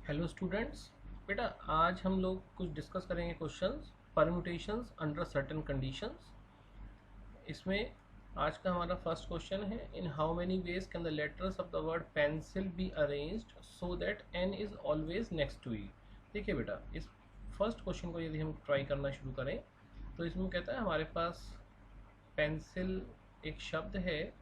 Hello students. बेटा आज हम लोग कुछ डिस्कस करेंगे questions permutations under certain conditions. इसमें आज का हमारा फर्स्ट क्वेश्चन है, in how many ways can the letters of the word pencil be arranged so that N is always next to E. देखिए बेटा, इस फर्स्ट क्वेश्चन को यदि हम ट्राई करना शुरू करें तो इसमें कहता है हमारे पास पेंसिल एक शब्द है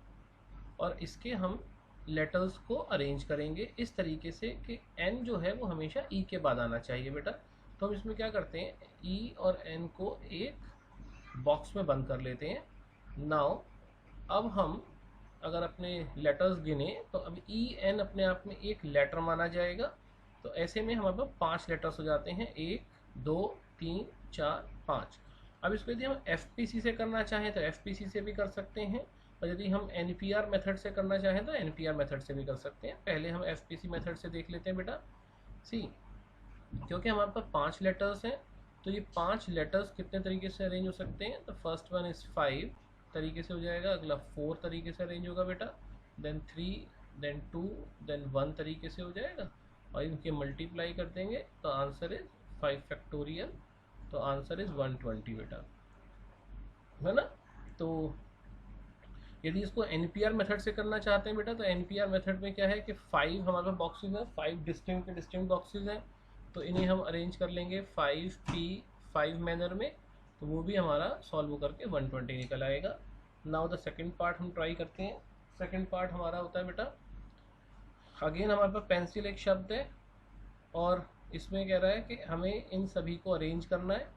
और इसके हम लेटर्स को अरेंज करेंगे इस तरीके से कि एन जो है वो हमेशा ई के बाद आना चाहिए बेटा। तो हम इसमें क्या करते हैं, ई और एन को एक बॉक्स में बंद कर लेते हैं। नाउ अब हम अगर अपने लेटर्स गिने तो अब ई एन अपने आप में एक लेटर माना जाएगा। तो ऐसे में हमारे पास 5 लेटर्स हो जाते हैं, 1 2 3 4 5। अब इसको यदि हम एफ पी सी से करना चाहें तो एफ पी सी से भी कर सकते हैं, और यदि हम एन पी आर मेथड से करना चाहें तो एन पी आर मेथड से भी कर सकते हैं। पहले हम एफ पी सी मेथड से देख लेते हैं बेटा। सी, क्योंकि हमारे पास 5 लेटर्स हैं तो ये 5 लेटर्स कितने तरीके से अरेंज हो सकते हैं। तो फर्स्ट वन इज 5 तरीके से हो जाएगा, अगला 4 तरीके से अरेंज होगा बेटा, देन 3, देन 2, देन 1 तरीके से हो जाएगा, और इनके मल्टीप्लाई कर देंगे तो आंसर इज 5 फैक्टोरियल। तो आंसर इज 120 बेटा, है ना। तो यदि इसको एनपीआर मेथड से करना चाहते हैं बेटा तो एनपीआर मेथड में क्या है कि 5 हमारे पास बॉक्सेस हैं, 5 डिस्टिंक्ट बॉक्सेस हैं, तो इन्हें हम अरेंज कर लेंगे 5 मैनर में, तो वो भी हमारा सॉल्व करके 120 निकल आएगा। नाउ द सेकंड पार्ट हम ट्राई करते हैं। सेकंड पार्ट हमारा होता है बेटा, अगेन हमारे पास पेंसिल एक शब्द है और इसमें कह रहा है कि हमें इन सभी को अरेंज करना है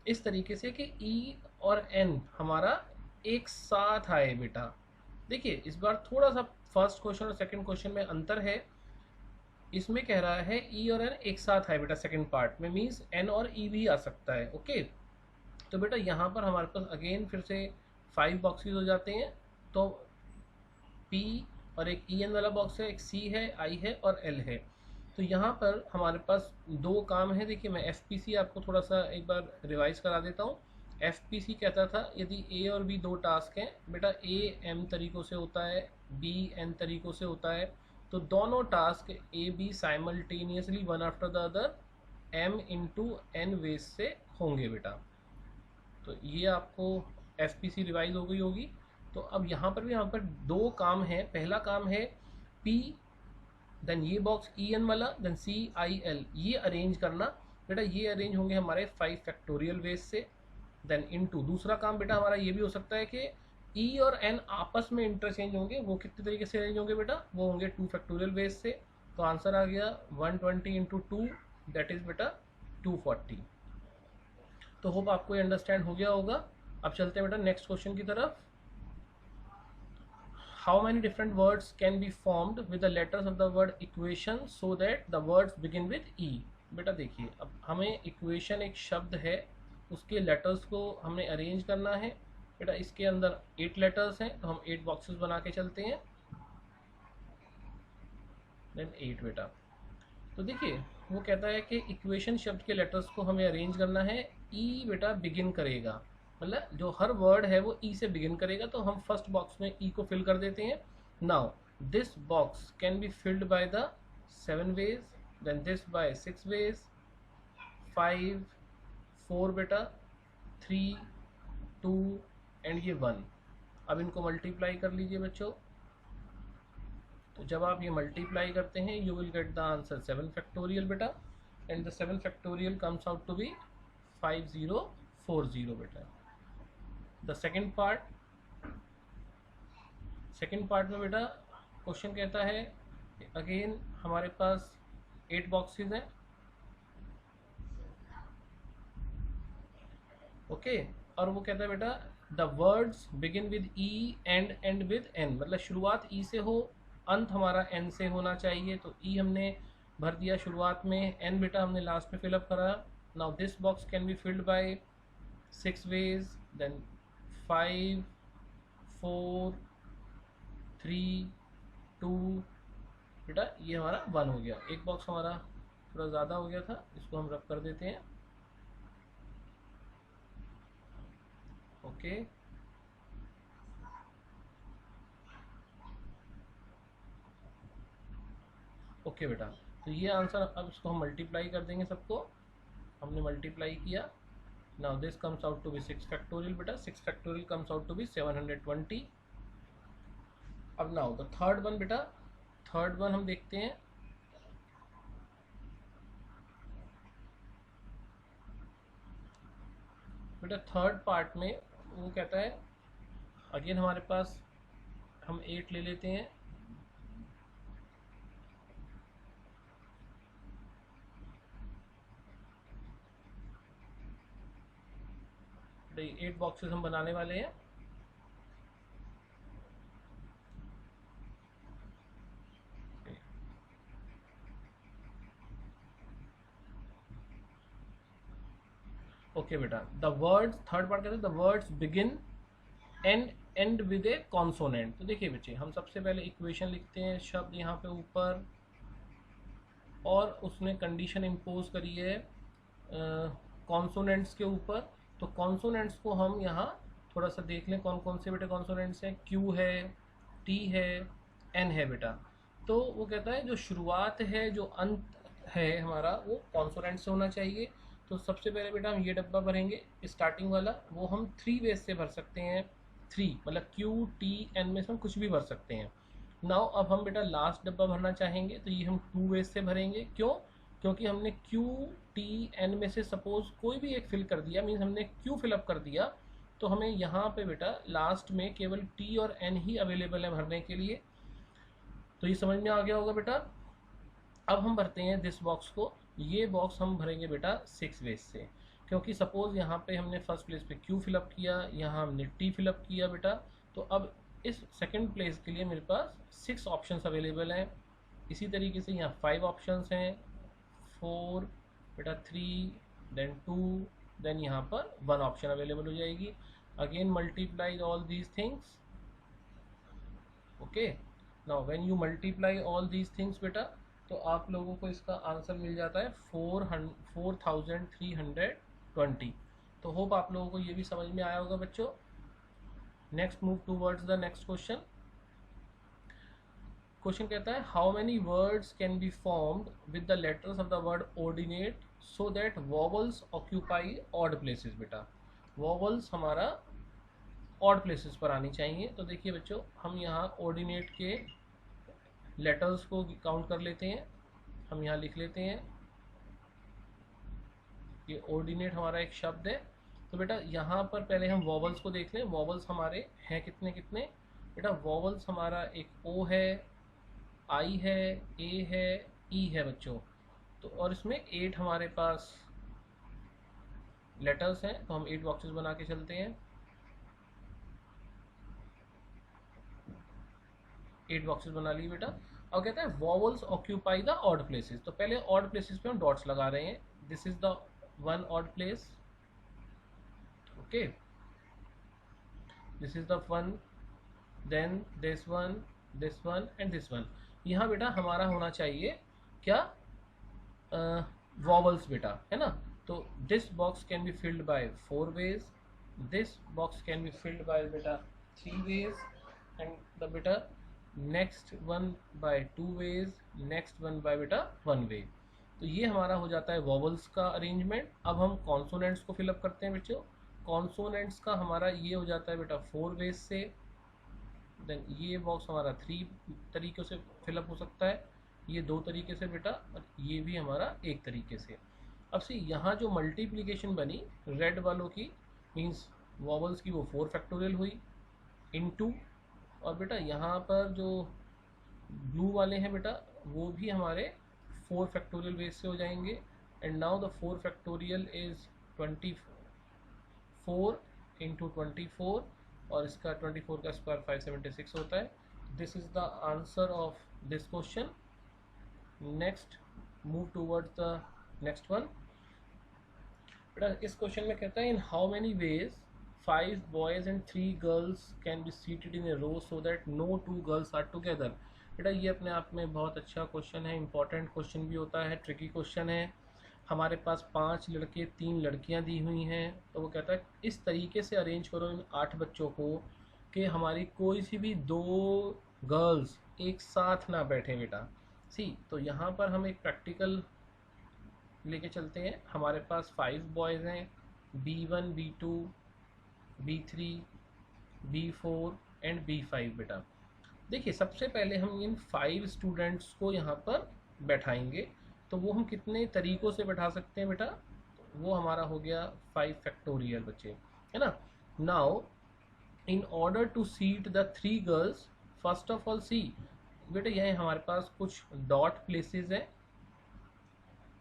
इस तरीके से कि ई और एन हमारा एक साथ आए बेटा। देखिए इस बार थोड़ा सा फर्स्ट क्वेश्चन और सेकंड क्वेश्चन में अंतर है। इसमें कह रहा है ई और एन एक साथ आए बेटा, सेकंड पार्ट में मीन्स एन और ई भी आ सकता है। ओके, तो बेटा यहाँ पर हमारे पास अगेन फिर से 5 बॉक्सेस हो जाते हैं। तो पी और एक ई एन वाला बॉक्स है, एक सी है, आई है और एल है। तो यहाँ पर हमारे पास 2 काम है। देखिए मैं एफ पी सी आपको थोड़ा सा एक बार रिवाइज करा देता हूँ। एफ पी सी कहता था यदि ए और बी 2 टास्क हैं बेटा, ए एम तरीक़ों से होता है, बी एन तरीक़ों से होता है, तो दोनों task A B simultaneously one after the other M into N ways से होंगे बेटा। तो ये आपको एफ पी सी रिवाइज हो गई होगी। तो अब यहाँ पर भी यहाँ पर 2 काम है। पहला काम है पी, देन ये बॉक्स ई एन वाला, देन सी आई एल, ये अरेंज करना बेटा। ये अरेंज होंगे हमारे 5 फैक्टोरियल वेज से। देन इनटू दूसरा काम बेटा हमारा ये भी हो सकता है कि ई और एन आपस में इंटरचेंज होंगे। वो कितने तरीके से अरेंज होंगे बेटा, वो होंगे 2 फैक्टोरियल वेज से। तो आंसर आ गया 120 इंटू 2, दैट इज बेटा 240। तो होप आपको ये अंडरस्टैंड हो गया होगा। अब चलते हैं बेटा नेक्स्ट क्वेश्चन की तरफ। How many different words can be formed with the letters of the word equation so that the words begin with E? बेटा देखिए, अब हमें इक्वेशन एक शब्द है, उसके लेटर्स को हमने अरेंज करना है बेटा। इसके अंदर 8 लेटर्स हैं तो हम 8 बॉक्सेस बना के चलते हैं, देन 8 बेटा। तो देखिए वो कहता है कि इक्वेशन शब्द के लेटर्स को हमें अरेंज करना है। ई बेटा बिगिन करेगा, मतलब जो हर वर्ड है वो ई से बिगिन करेगा, तो हम फर्स्ट बॉक्स में ई को फिल कर देते हैं। Now this box can be filled by the 7 ways, then this by 6 ways, 5 4 बेटा, 3 2 एंड ये 1। अब इनको मल्टीप्लाई कर लीजिए बच्चों। तो जब आप ये मल्टीप्लाई करते हैं you will get the answer 7 factorial बेटा, and the 7 factorial comes out to be 5040 बेटा। द सेकेंड पार्ट में बेटा क्वेश्चन कहता है अगेन हमारे पास 8 बॉक्सेस हैं। ओके, और वो कहता है बेटा the words begin with E and end with N, मतलब शुरुआत ई से हो, अंत हमारा एन से होना चाहिए। तो ई हमने भर दिया शुरुआत में, एन बेटा हमने लास्ट में फिलअप करा। Now this box can be filled by 6 ways, then 5 4 3 2 बेटा, ये हमारा 1 हो गया। एक बॉक्स हमारा थोड़ा ज़्यादा हो गया था, इसको हम रब कर देते हैं। ओके, ओके बेटा। तो ये आंसर, अब इसको हम मल्टीप्लाई कर देंगे सबको, हमने मल्टीप्लाई किया। Now this comes out to be 6 factorial बेटा, 6 factorial comes out to be 720। अब नाउ द थर्ड वन बेटा, थर्ड वन हम देखते हैं। बेटा थर्ड पार्ट में वो कहता है, अगेन हमारे पास हम 8 ले लेते हैं, बेटा 8 बॉक्सेस हम बनाने वाले हैं। ओके बेटा, द वर्ड्स, थर्ड पार्ट कहते हैं the words begin and end with A consonant. तो देखिए बच्चे, हम सबसे पहले इक्वेशन लिखते हैं, शब्द यहाँ पे ऊपर, और उसने कंडीशन इम्पोज करी है कॉन्सोनेंट्स के ऊपर। तो कॉन्सोनेंट्स को हम यहाँ थोड़ा सा देख लें, कौन कौन से बेटे कॉन्सोनेंट्स हैं। क्यू है, टी है, एन है बेटा। तो वो कहता है जो शुरुआत है, जो अंत है हमारा, वो कॉन्सोनेंट से होना चाहिए। तो सबसे पहले बेटा हम ये डब्बा भरेंगे, स्टार्टिंग वाला, वो हम 3 वेज से भर सकते हैं। 3 मतलब क्यू टी एन में से हम कुछ भी भर सकते हैं। नाउ अब हम बेटा लास्ट डब्बा भरना चाहेंगे, तो ये हम 2 वेज से भरेंगे। क्यों? क्योंकि हमने क्यू टी एन में से सपोज कोई भी एक फिल कर दिया, मीन्स हमने क्यू फिलअप कर दिया, तो हमें यहाँ पे बेटा लास्ट में केवल टी और एन ही अवेलेबल है भरने के लिए। तो ये समझ में आ गया होगा बेटा। अब हम भरते हैं दिस बॉक्स को, ये बॉक्स हम भरेंगे बेटा 6 वेज से, क्योंकि सपोज यहाँ पे हमने फर्स्ट प्लेस पे क्यू फिलअप किया, यहाँ हमने टी फिलअप किया बेटा। तो अब इस सेकंड प्लेस के लिए मेरे पास 6 ऑप्शंस अवेलेबल हैं। इसी तरीके से यहाँ 5 ऑप्शंस हैं, 4 बेटा, 3 देन 2, देन यहाँ पर 1 ऑप्शन अवेलेबल हो जाएगी। Again multiply all these things. Okay, now when you multiply all these things बेटा, तो आप लोगों को इसका आंसर मिल जाता है 4320। तो होप आप लोगों को ये भी समझ में आया होगा बच्चों। Next move towards the next question. Question कहता है how many words can be formed with the letters of the word ordinate so that vowels occupy odd places. बेटा वॉवल्स हमारा ऑड प्लेसेस पर आनी चाहिए। तो देखिए बच्चों, हम यहाँ ऑर्डिनेट के लेटर्स को काउंट कर लेते हैं। हम यहाँ लिख लेते हैं, ये ऑर्डिनेट हमारा एक शब्द है। तो बेटा यहाँ पर पहले हम वॉवल्स को देख लें। वॉवल्स हमारे हैं कितने कितने बेटा? वॉवल्स हमारा एक ओ है, आई है, ए है, ई है बच्चों। तो और इसमें 8 हमारे पास लेटर्स हैं, तो हम 8 बॉक्सेस बना के चलते हैं। 8 बॉक्सेस बना लिए बेटा। और कहता है vowels occupy the odd places. तो पहले ऑड प्लेसेस पे हम डॉट्स लगा रहे हैं। This is the one odd place, okay, this is the one, then this one and this one. यहाँ बेटा हमारा होना चाहिए क्या? वॉवल्स बेटा, है ना। तो this box can be filled by 4 ways, this box can be filled by बेटा 3 वेज, एंड द बेटा next one by 2 ways, next one by बेटा 1 वे। तो ये हमारा हो जाता है वॉवल्स का अरेंजमेंट। अब हम कॉन्सोनेंट्स को फिलअप करते हैं बच्चों। कॉन्सोनेंट्स का हमारा ये हो जाता है बेटा 4 वेज से, देन ये बॉक्स हमारा 3 तरीक़ों से फिलअप हो सकता है, ये 2 तरीके से बेटा, और ये भी हमारा 1 तरीके से। अब से यहाँ जो मल्टीप्लिकेशन बनी रेड वालों की, मीन्स वॉवल्स की, वो 4 फैक्टोरियल हुई इनटू, और बेटा यहाँ पर जो ब्लू वाले हैं बेटा, वो भी हमारे 4 फैक्टोरियल वेज से हो जाएंगे। And now the 4 factorial is 24 into 24, और इसका 24 का स्क्वायर 576 होता है। This is the answer of this question. Next move towards the next one. बेटा इस क्वेश्चन में कहता है in how many veg 5 boys and 3 girls can be seated in a row so that no 2 girls are together। बेटा ये अपने आप में बहुत अच्छा क्वेश्चन है, इंपॉर्टेंट क्वेश्चन भी होता है, ट्रिकी क्वेश्चन है। हमारे पास 5 लड़के 3 लड़कियां दी हुई हैं। तो वो कहता है इस तरीके से अरेंज करो इन 8 बच्चों को कि हमारी कोई सी भी 2 गर्ल्स एक साथ ना बैठे बेटा। सी तो यहाँ पर हम एक प्रैक्टिकल लेके चलते हैं। हमारे पास 5 बॉयज़ हैं, B1 B2 B3 B4 and B5 बेटा। देखिए सबसे पहले हम इन 5 स्टूडेंट्स को यहाँ पर बैठाएंगे, तो वो हम कितने तरीक़ों से बैठा सकते हैं बेटा, वो हमारा हो गया 5 फैक्टोरियल बच्चे, है ना। Now in order to seat the 3 girls, first of all see बेटा यह हमारे पास कुछ डॉट प्लेसेस हैं,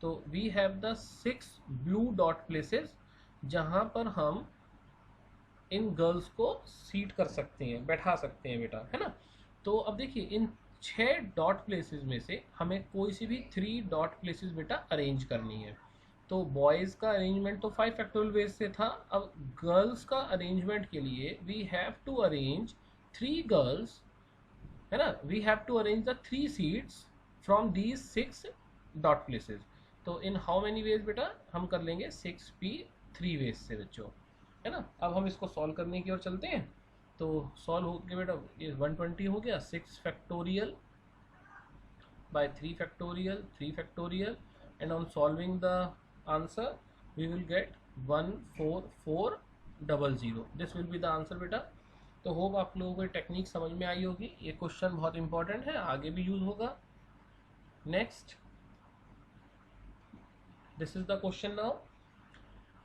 तो we have the 6 blue dot places जहाँ पर हम इन गर्ल्स को सीट कर सकते हैं, बैठा सकते हैं बेटा, है ना। तो अब देखिए इन 6 डॉट प्लेसेस में से हमें कोई सी भी 3 डॉट प्लेसेस बेटा अरेंज करनी है। तो बॉयज़ का अरेंजमेंट तो 5 फैक्टोरियल वेज से था, अब गर्ल्स का अरेंजमेंट के लिए we have to arrange 3 girls, है ना। We have to arrange the 3 seats from these 6 dot places. तो इन हाउ मेनी वेज बेटा, हम कर लेंगे 6p 3 वेज से बच्चों, है ना। अब हम इसको सॉल्व करने की ओर चलते हैं। तो सॉल्व हो गया बेटा, ये 120 हो गया, 6 factorial by 3 factorial 3 factorial, and on solving the answer we will get 14400। This will be the answer बेटा। तो होप आप लोगों को टेक्निक समझ में आई होगी। ये क्वेश्चन बहुत इंपॉर्टेंट है, आगे भी यूज होगा। Next, this is the question now.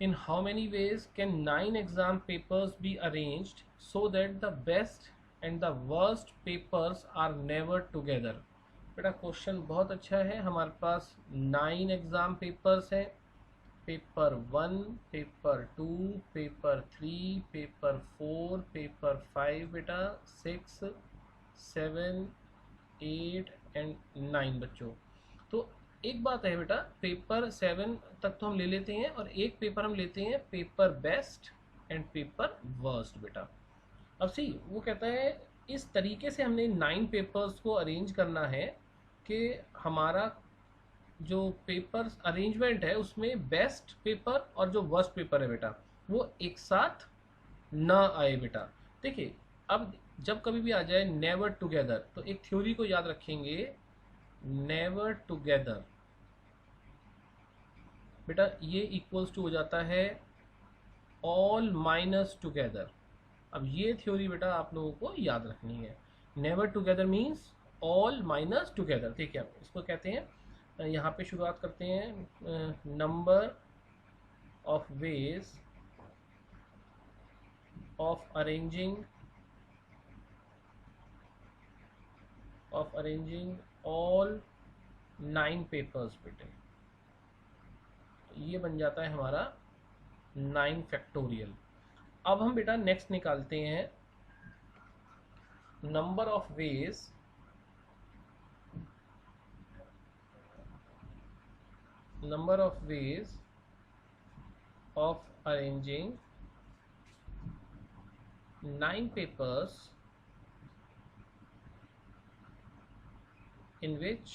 In how many ways can 9 exam papers be arranged so that the best and the worst papers are never together? बेटा क्वेश्चन बहुत अच्छा है। हमारे पास 9 एग्ज़ाम पेपर्स हैं, paper 1, paper 2, paper 3, paper 4, paper 5 बेटा, 6, 7, 8 and 9 बच्चों। तो एक बात है बेटा, पेपर 7 तक तो हम ले लेते हैं, और एक पेपर हम लेते हैं paper best and paper worst बेटा। अब सी वो कहता है इस तरीके से हमने 9 पेपर्स को अरेंज करना है कि हमारा जो पेपर अरेंजमेंट है उसमें बेस्ट पेपर और जो वर्स्ट पेपर है बेटा वो एक साथ ना आए बेटा। देखिए अब जब कभी भी आ जाए नेवर टुगेदर, तो एक थ्योरी को याद रखेंगे, नेवर टुगेदर बेटा ये इक्वल्स टू हो जाता है ऑल माइनस टुगेदर। अब ये थ्योरी बेटा आप लोगों को याद रखनी है। Never together means all minus together. ठीक है, इसको कहते हैं, यहाँ पे शुरुआत करते हैं, number of ways of arranging all 9 papers बेटे, ये बन जाता है हमारा 9 फैक्टोरियल। अब हम बेटा नेक्स्ट निकालते हैं number of ways of arranging 9 papers in which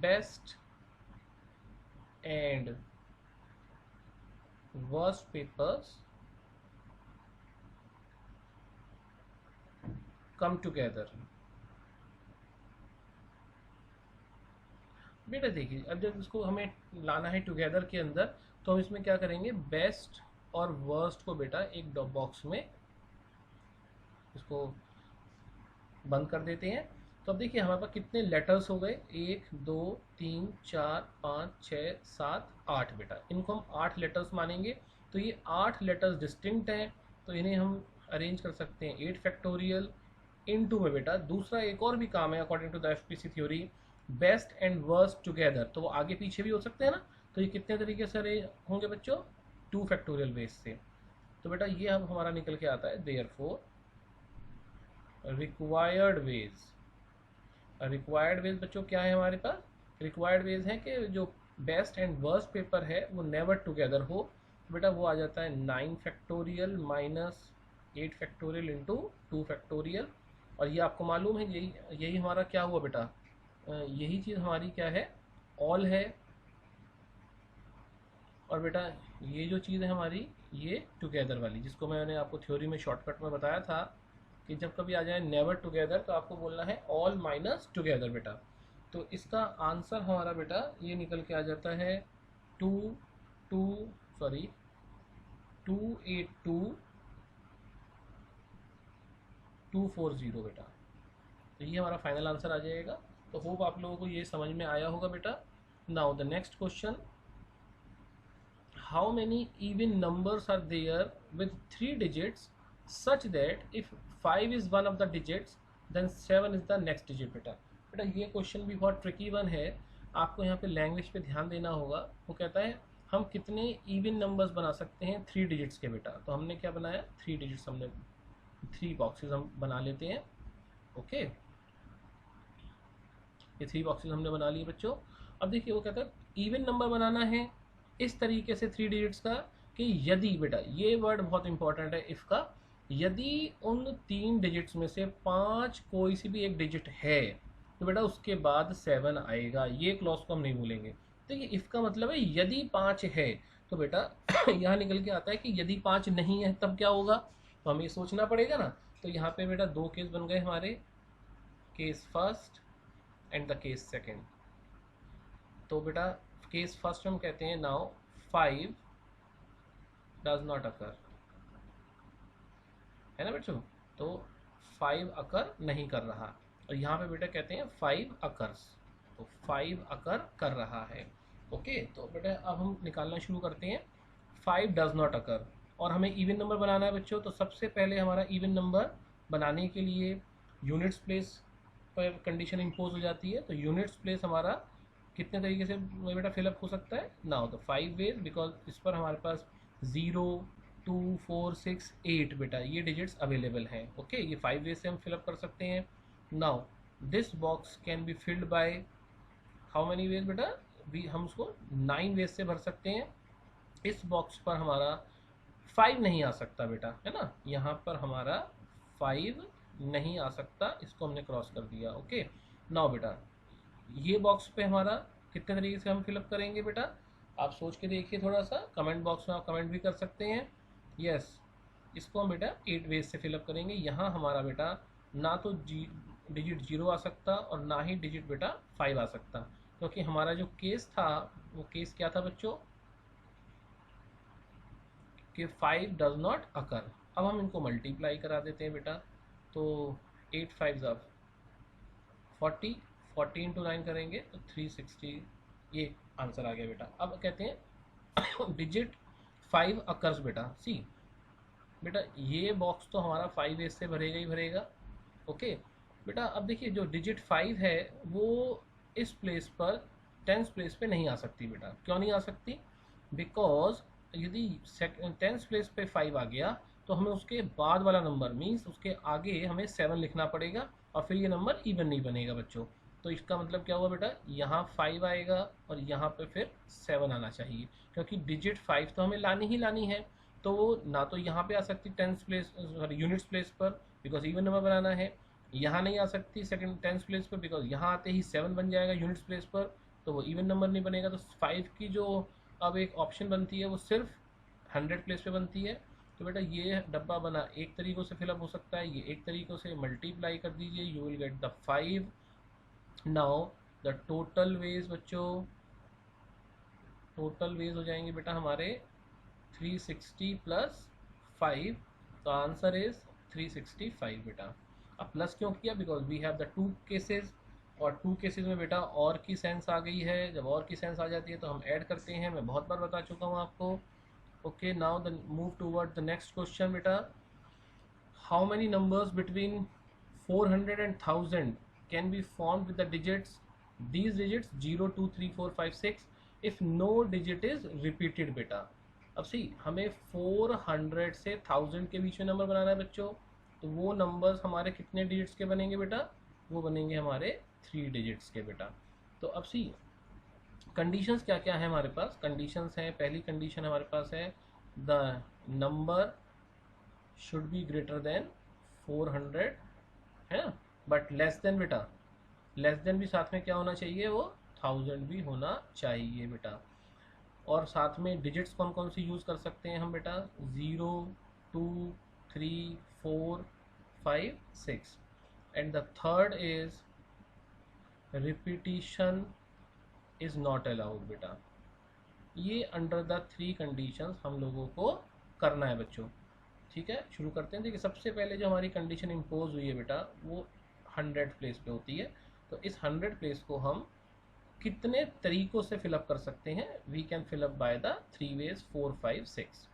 best and worst papers come together। बेटा देखिए अब जब इसको हमें लाना है टुगेदर के अंदर, तो हम इसमें क्या करेंगे, बेस्ट और वर्स्ट को बेटा एक बॉक्स में इसको बंद कर देते हैं। तो अब देखिए हमारे पास कितने लेटर्स हो गए, 1 2 3 4 5 6 7 8 बेटा, इनको हम 8 लेटर्स मानेंगे। तो ये 8 लेटर्स डिस्टिंक्ट हैं, तो इन्हें हम अरेंज कर सकते हैं 8 फैक्टोरियल इनटू में बेटा। दूसरा एक और भी काम है according to the FPC theory, best and worst together, तो वो आगे पीछे भी हो सकते हैं ना। तो ये कितने तरीके से अरेंज होंगे बच्चों, 2 फैक्टोरियल बेस से। तो बेटा ये अब हमारा निकल के आता है देयरफॉर रिक्वायर्ड वेज बच्चों क्या है हमारे पास, रिक्वायर्ड वेज है कि जो बेस्ट एंड वर्स्ट पेपर है वो नेवर टुगेदर हो। बेटा वो आ जाता है 9 factorial minus 8 factorial into 2 factorial. और ये आपको मालूम है यही हमारा क्या हुआ बेटा, यही चीज़ हमारी क्या है, ऑल है। और बेटा ये जो चीज़ है हमारी ये टुगेदर वाली, जिसको मैंने आपको थ्योरी में शॉर्टकट में बताया था कि जब कभी आ जाए नेवर टुगेदर तो आपको बोलना है ऑल माइनस टुगेदर बेटा। तो इसका आंसर हमारा बेटा ये निकल के आ जाता है 282,240 बेटा। तो ये हमारा फाइनल आंसर आ जाएगा। तो होप आप लोगों को ये समझ में आया होगा बेटा। Now the next question, how many even numbers are there with 3 digits such that if 5 is one of the digits then 7 is the next digit बेटा। बेटा ये क्वेश्चन भी बहुत ट्रिकी वन है, आपको यहाँ पे लैंग्वेज पे ध्यान देना होगा। वो कहता है हम कितने इवन नंबर्स बना सकते हैं 3 डिजिट्स के बेटा। तो हमने क्या बनाया, 3 डिजिट्स, हमने 3 बॉक्सेस हम बना लेते हैं। ओके, ये 3 बॉक्सेस हमने बना लिए बच्चों। अब देखिए वो कहता है इवन नंबर बनाना है इस तरीके से 3 डिजिट्स का कि यदि बेटा, ये वर्ड बहुत इंपॉर्टेंट है इफ का, यदि उन 3 डिजिट्स में से 5 कोई सी भी एक डिजिट है तो बेटा उसके बाद 7 आएगा। ये क्लॉज को हम नहीं भूलेंगे। तो ये इफ का मतलब है यदि 5 है तो बेटा यहाँ निकल के आता है कि यदि 5 नहीं है तब क्या होगा, तो हमें सोचना पड़ेगा ना। तो यहाँ पे बेटा 2 केस बन गए हमारे, case first and the case second. तो बेटा केस फर्स्ट हम कहते हैं नाउ 5 डज नॉट अकर, है ना बच्चों। तो 5 अकर नहीं कर रहा, और यहाँ पे बेटा कहते हैं 5 अकर्स, तो 5 अकर कर रहा है। ओके, तो बेटा अब हम निकालना शुरू करते हैं। 5 डज नॉट अकर, और हमें इवन नंबर बनाना है बच्चों। तो सबसे पहले हमारा इवन नंबर बनाने के लिए यूनिट्स प्लेस पर कंडीशन इम्पोज हो जाती है। तो यूनिट्स प्लेस हमारा कितने तरीके से बेटा फिलअप हो सकता है, नाउ तो 5 वेज, बिकॉज इस पर हमारे पास 0, 2, 4, 6, 8 बेटा ये डिजिट्स अवेलेबल हैं। ओके, ये 5 वेज से हम फिलअप कर सकते हैं। Now this box can be filled by how many veg बेटा, हम उसको 9 वेज से भर सकते हैं। इस बॉक्स पर हमारा 5 नहीं आ सकता बेटा, है ना, यहाँ पर हमारा 5 नहीं आ सकता, इसको हमने क्रॉस कर दिया। ओके, नाउ बेटा ये बॉक्स पे हमारा कितने तरीके से हम फिलअप करेंगे बेटा, आप सोच के देखिए थोड़ा सा, कमेंट बॉक्स में आप कमेंट भी कर सकते हैं। यस, इसको हम बेटा 8 वेज से फिलअप करेंगे। यहाँ हमारा बेटा ना तो डिजिट 0 आ सकता और ना ही डिजिट बेटा 5 आ सकता, क्योंकि हमारा जो केस था वो केस क्या था बच्चों, कि 5 डज नॉट अकर। अब हम इनको मल्टीप्लाई करा देते हैं बेटा। तो 8 5 40, 40 इंटू 9 करेंगे तो 360, ये आंसर आ गया बेटा। अब कहते हैं डिजिट 5 अकर्स बेटा। सी बेटा ये बॉक्स तो हमारा 5 वेज से भरेगा ही भरेगा। ओके बेटा, अब देखिए जो डिजिट 5 है वो इस प्लेस पर 10th प्लेस पे नहीं आ सकती बेटा। क्यों नहीं आ सकती, बिकॉज यदि 10th प्लेस पे 5 आ गया तो हमें उसके बाद वाला नंबर मीन्स उसके आगे हमें 7 लिखना पड़ेगा, और फिर ये नंबर इवन नहीं बनेगा बच्चों। तो इसका मतलब क्या हुआ बेटा, यहाँ 5 आएगा और यहाँ पे फिर 7 आना चाहिए, क्योंकि डिजिट 5 तो हमें लानी ही लानी है। तो वो ना तो यहाँ पे आ सकती 10th प्लेस यूनिट्स प्लेस पर, बिकॉज इवन नंबर बनाना है। यहाँ नहीं आ सकती 10th प्लेस पर, बिकॉज यहाँ आते ही 7 बन जाएगा यूनिट्स प्लेस पर, तो वो इवन नंबर नहीं बनेगा। तो 5 की जो अब एक ऑप्शन बनती है वो सिर्फ 100 प्लेस पे बनती है। तो बेटा ये डब्बा बना एक तरीक़ों से फिलअप हो सकता है, ये एक तरीक़ों से मल्टीप्लाई कर दीजिए, you will get the 5। Now the total ways बच्चों, टोटल वेज हो जाएंगे बेटा हमारे 360 प्लस 5, तो आंसर इज 365 बेटा। अब प्लस क्यों किया, because we have the 2 cases, और 2 केसेस में बेटा और की सेंस आ गई है। जब और की सेंस आ जाती है तो हम ऐड करते हैं, मैं बहुत बार बता चुका हूँ आपको। Okay, now the move toward the next question बेटा, how many numbers between 400 and 1000 can be formed with the digits, these digits 0, 2, 3, 4, 5, 6 if no digit is repeated बेटा। अब सी हमें 400 से 1000 के बीच में नंबर बनाना है बच्चों, तो वो नंबर्स हमारे कितने डिजिट्स के बनेंगे बेटा, वो बनेंगे हमारे 3 डिजिट्स के बेटा। तो अब सी कंडीशंस क्या क्या है हमारे पास, कंडीशंस हैं, पहली कंडीशन हमारे पास है the number should be greater than 400, है ना, बट लेस देन बेटा, लेस देन भी साथ में क्या होना चाहिए, वो 1000 भी होना चाहिए बेटा। और साथ में डिजिट्स कौन कौन सी यूज़ कर सकते हैं हम बेटा, 0, 2, 3, 4, 5 6 and the third is repetition is not allowed बेटा। ये अंडर द 3 कंडीशंस हम लोगों को करना है बच्चों। ठीक है, शुरू करते हैं। देखिए सबसे पहले जो हमारी कंडीशन इम्पोज हुई है बेटा वो 100 प्लेस पे होती है। तो इस 100 प्लेस को हम कितने तरीकों से फिलअप कर सकते हैं? We can fill up by the 3 ways 4 5 6।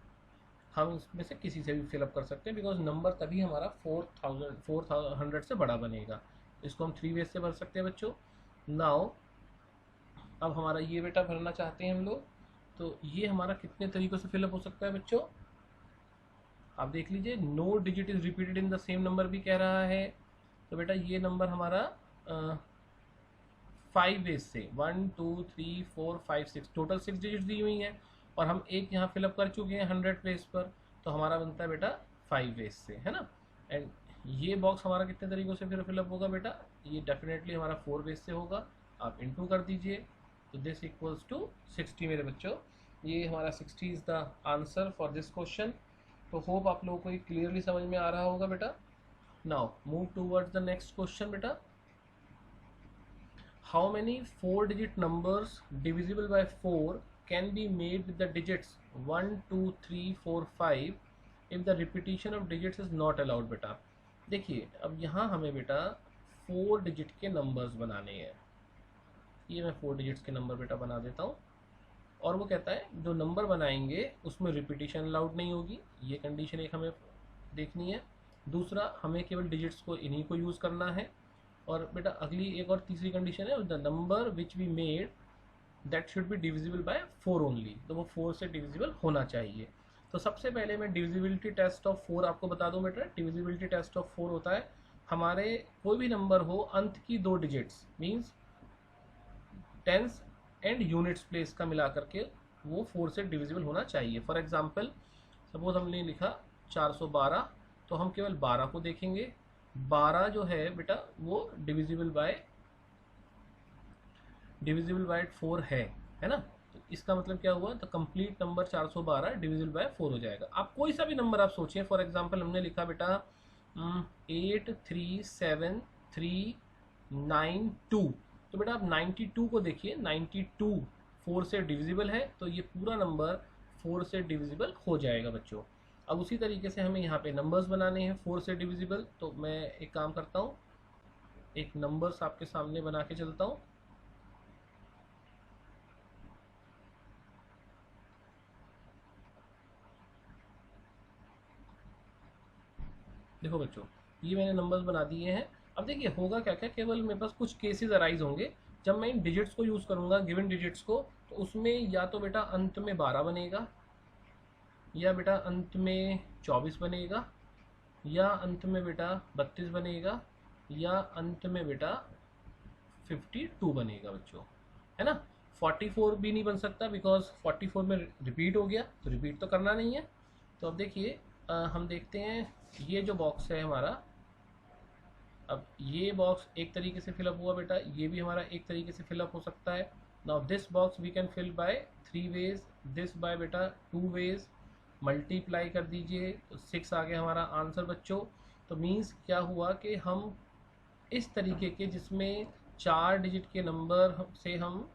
हम इसमें से किसी से भी फिलअप कर सकते हैं बिकॉज नंबर तभी हमारा 400 से बड़ा बनेगा। इसको हम 3 ways से भर सकते हैं बच्चों। नाउ अब हमारा ये बेटा भरना चाहते हैं हम लोग, तो ये हमारा कितने तरीकों से फिलअप हो सकता है बच्चों? आप देख लीजिए, no digit is repeated in the same number भी कह रहा है। तो बेटा ये नंबर हमारा 5 वेज से 1 2 3 4 5 6 टोटल 6 डिजिट दी हुई हैं और हम एक यहाँ फिलअप कर चुके हैं 100 प्लेस पर। तो हमारा बनता है बेटा 5 वेज से, है ना। एंड ये बॉक्स हमारा कितने तरीकों से फिर फिलअप होगा बेटा? ये डेफिनेटली हमारा 4 वेज से होगा। आप इनटू कर दीजिए, तो दिस इक्वल्स टू 60 मेरे बच्चों। ये हमारा 60 is the answer for this question. तो होप आप लोगों को ये क्लियरली समझ में आ रहा होगा बेटा। Now move towards the next question बेटा। How many 4 digit numbers divisible by 4 can be made with the digits 1 2 3 4 5 if the repetition of digits is not allowed बेटा। देखिए अब यहाँ हमें बेटा 4 डिजिट के नंबर्स बनाने हैं। ये मैं 4 डिजिट्स के नंबर बेटा बना देता हूँ और वो कहता है जो नंबर बनाएंगे उसमें रिपीटिशन अलाउड नहीं होगी। ये कंडीशन एक हमें देखनी है। दूसरा, हमें केवल डिजिट्स को इन्हीं को यूज़ करना है। और बेटा अगली एक और तीसरी कंडीशन है, the number which we made that should be divisible by 4 only. तो वो 4 से डिविजिबल होना चाहिए। तो सबसे पहले मैं डिविजिबिलिटी टेस्ट ऑफ 4 आपको बता दूं बेटा। डिविजिबिलिटी टेस्ट ऑफ 4 होता है हमारे कोई भी नंबर हो अंत की 2 digits means tens and units place का मिला करके वो 4 से डिविजिबल होना चाहिए। फॉर एग्जांपल सपोज हमने लिखा 412, तो हम केवल 12 को देखेंगे। 12 जो है बेटा वो डिविजिबल बाय 4 है ना। तो इसका मतलब क्या हुआ? तो कंप्लीट नंबर 412 डिविजिबल बाय 4 हो जाएगा। आप कोई सा भी नंबर आप सोचिए। फॉर एग्जांपल हमने लिखा बेटा 83739 तो बेटा आप 92 को देखिए। 92 4 से डिविजिबल है, तो ये पूरा नंबर 4 से डिविजिबल हो जाएगा बच्चों। अब उसी तरीके से हमें यहाँ पे नंबर्स बनाने हैं 4 से डिविजिबल। तो मैं एक काम करता हूँ, एक नंबर्स आपके सामने बना के चलता हूँ। देखो बच्चों, ये मैंने नंबर्स बना दिए हैं। अब देखिए होगा क्या क्या, केवल मेरे पास कुछ केसेस अराइज होंगे जब मैं इन डिजिट्स को यूज़ करूँगा, गिवन डिजिट्स को। तो उसमें या तो बेटा अंत में 12 बनेगा, या बेटा अंत में 24 बनेगा, या अंत में बेटा 32 बनेगा, या अंत में बेटा 52 बनेगा बच्चों, है ना। 44 भी नहीं बन सकता बिकॉज 44 में रिपीट हो गया, तो रिपीट तो करना नहीं है। तो अब देखिए हम देखते हैं ये जो बॉक्स है हमारा, अब ये बॉक्स एक तरीके से फिलअप हुआ बेटा, ये भी हमारा एक तरीके से फिलअप हो सकता है। Now this box we can fill by 3 ways, this by बेटा 2 वेज। मल्टीप्लाई कर दीजिए तो 6 आ गया हमारा आंसर बच्चों। तो मीन्स क्या हुआ कि हम इस तरीके के जिसमें 4 डिजिट के नंबर से हम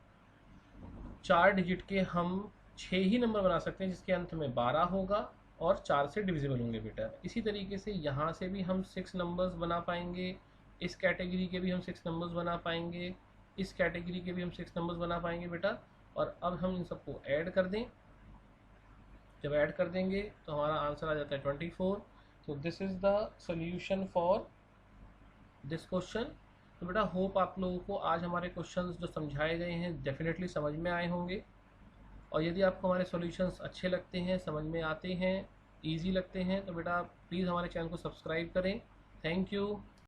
4 डिजिट के हम 6 ही नंबर बना सकते हैं जिसके अंत में 12 होगा और 4 से डिविजिबल होंगे बेटा। इसी तरीके से यहाँ से भी हम 6 नंबर्स बना पाएंगे, इस कैटेगरी के भी हम 6 नंबर्स बना पाएंगे, इस कैटेगरी के भी हम 6 नंबर्स बना पाएंगे बेटा। और अब हम इन सबको ऐड कर दें। जब ऐड कर देंगे तो हमारा आंसर आ जाता है 24। तो this is the solution for this question. तो बेटा होप आप लोगों को आज हमारे क्वेश्चंस जो समझाए गए हैं डेफिनेटली समझ में आए होंगे। और यदि आपको हमारे सॉल्यूशंस अच्छे लगते हैं, समझ में आते हैं, इजी लगते हैं, तो बेटा प्लीज़ हमारे चैनल को सब्सक्राइब करें। Thank you.